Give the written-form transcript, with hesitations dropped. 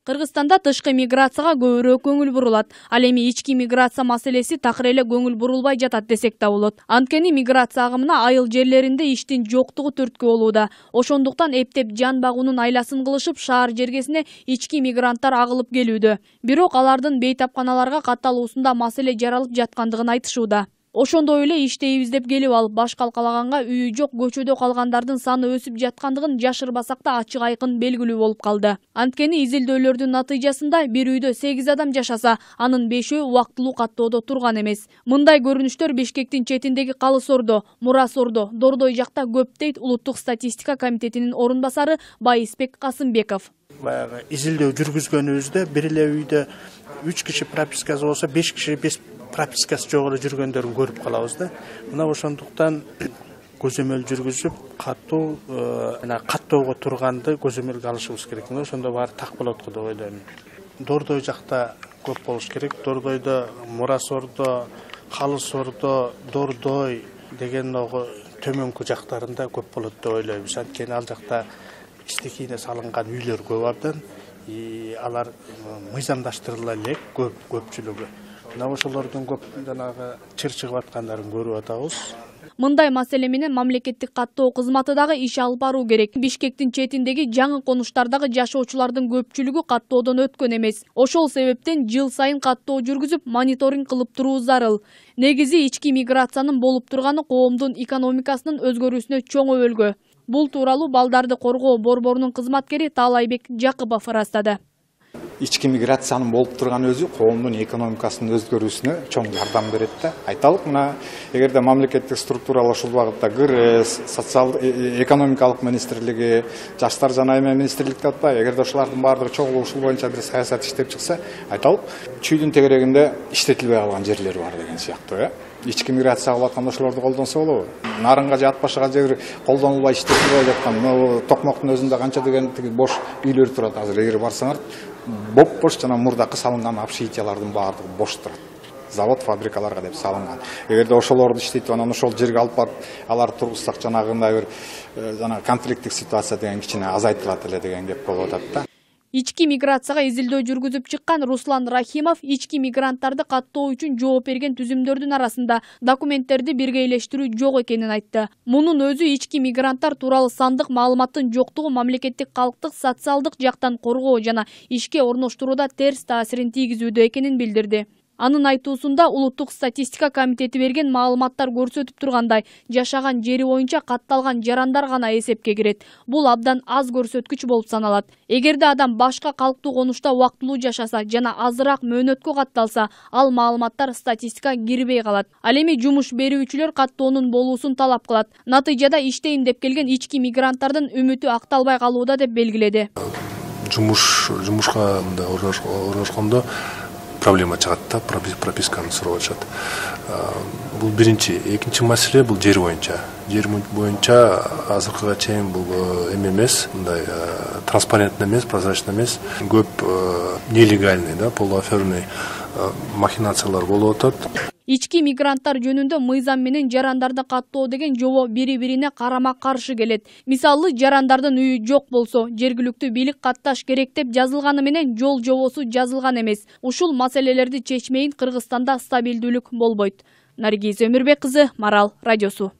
Кыргызстанда тышкы миграцияга көбүрөөк көңүл бурулат. Ал эми ички миграция маселеси такыр эле көңүл бурулбай жатат десек да болот. Анткени миграция агымына айыл жерлеринде иштин жоктугу түрткү болууда. Ошондуктан эптеп жан багуунун айласын кылышып, шаар жергесине ички мигранттар агылып келүүдө. Бирок алардын бейтапканаларга катталуусунда маселе жаралып жаткандыгын айтышууда. Ошондой эле иштейбиз деп келип алып, баш калкалаганга үйү жок көчөдө калгандардын саны өсүп жаткандыгын жашырбасак да ачык айкын белгилүү болуп калды. Анткени изилдөөлөрдүн натыйжасында бир үйдө 8 адам жашаса, анын 5-өө убактылуу каттоодо турган эмес. Мындай көрүнүштөр Бишкектин четиндеги Калыс Ордо, Мурас Ордо, Дордой жакта көп дейт Улуттук статистика комитетинин орун басары Байысбек Касымбеков. Баягы изилдөө жүргүзгөнүбүздө бир эле үйдө 3 киши пропискасы болсо, 5 киши пропискасы жок эле жүргөндөрүн көрүп калабыз да. Мына ошондуктан көзөмөл жүргүзүп, каттоого турганды көзөмөлгө алышыбыз керек. Мына ошондо баары так болот го деп ойлойм. Дордой жакта көп болуш керек. Дордойдо Мурас Ордо, Калыс Ордо, Дордой деген төмөнкү жактарында көп болот деп ойлойбуз. Анткени ал жакта стихийно салынган үйлөр көп абдан. Алар мыйзамдаштырыла элек көпчүлүгү. Мына ошолордун көп жанагы чыр чыгып аткандарын көрүп атабыз. Мындай маселе менен мамлекеттик каттоо кызматы дагы иш алып баруу керек. Бишкектин четиндеги жаңы конуштардагы жашоочулардын көпчүлүгү каттоодон өткөн эмес. Ошол себептен жыл сайын каттоо жүргүзүп, мониторинг кылып туруу зарыл. Негизи ички миграциянын болуп турганы коомдун экономикасынын өзгөрүүсүнө чоң өбөлгө. Бул тууралуу Балдарды коргоо борборунун кызматкери Таалайбек Жакыпов ырастады. Ички миграциянын болуп турган өзү коомдун экономикасынын өзгөрүүсүнө чоң жардам берет да. Айталык, мына эгерде мамлекеттик структуралар ушул багытта КРЭС, социал экономикалык министрлиги, жаштар жана айыл министрликти атпайбы, эгерде ушулардын баардыгы чогуу ушул боюнча бир саясат иштеп чыкса, айталык, чүйдүн тегерегинде иштетилбей калган жерлери бар деген сыяктуу, ички миграция кылып атканда ошолорду колдонсо болобу? Нарынга же Атбашыга же колдонулбай иштетилбей жаткан Токмоктун өзүндө канча деген бош үйлөр турат азыр. Эгер барсаңар, бош жана мурдакы салынган общежитиялардын баардыгы бош турат. Завод, фабрикаларга деп салынган. Эгерде ошолорду иштетип, анан ошол жерге алып барып, аларды тургузсак, жанагындай бир конфликттик ситуация деген кичине азайтылат эле деген кеп болуп атат да. Ички миграцияга изилдөө жүргүзүп чыккан Руслан Рахимов ички мигранттарды каттоо үчүн жооп берген түзүмдөрдүн арасында документтерди биргейлештирүү жок экенин айтты. Мунун өзү ички мигранттар тууралуу сандык маалыматтын жоктугу мамлекеттик калктык социалдык жактан коргоо жана ишке орноштурууда терс таасирин тийгизүүдө экенин билдирди. Анын айтуусунда Улуттук статистика комитети берген маалыматтар көрсөтүп тургандай, жашаган жери боюнча катталган жарандар гана эсепке кирет. Бул абдан аз көрсөткүч болуп саналат. Эгерде адам башка калктуу конушта убактылуу жашаса жана азыраак мөөнөткө катталса, ал маалыматтар статистикага кирбей калат. Ал эми жумуш берүүчүлөр каттоонун болуусун талап кылат. Натыйжада иштейм деп келген ички мигранттардын үмүтү акталбай калууда деп белгиледи. Жумушка орношкондо проблема чыгат да, прописканы сурап атышат. Бул биринчи, экинчи маселе бул жер боюнча. Жер боюнча азыркыга чейин бул эмес, мындай транспарентный эмес, прозрачный эмес, көп нелегальный да, полуоферный махинациялар болуп атат. Ички мигранттар жөнүндө мыйзам менен жарандарды каттоо деген жобо бири-бирине карама-каршы келет. Мисалы, жарандардын үйү жок болсо, жергиликтүү бийлик катташ керек деп жазылганы менен жол жобосу жазылган эмес. Ушул маселелерди чечмейин Кыргызстанда стабилдүүлүк болбойт. Наргиз Өмүрбек кызы, Марал радиосу.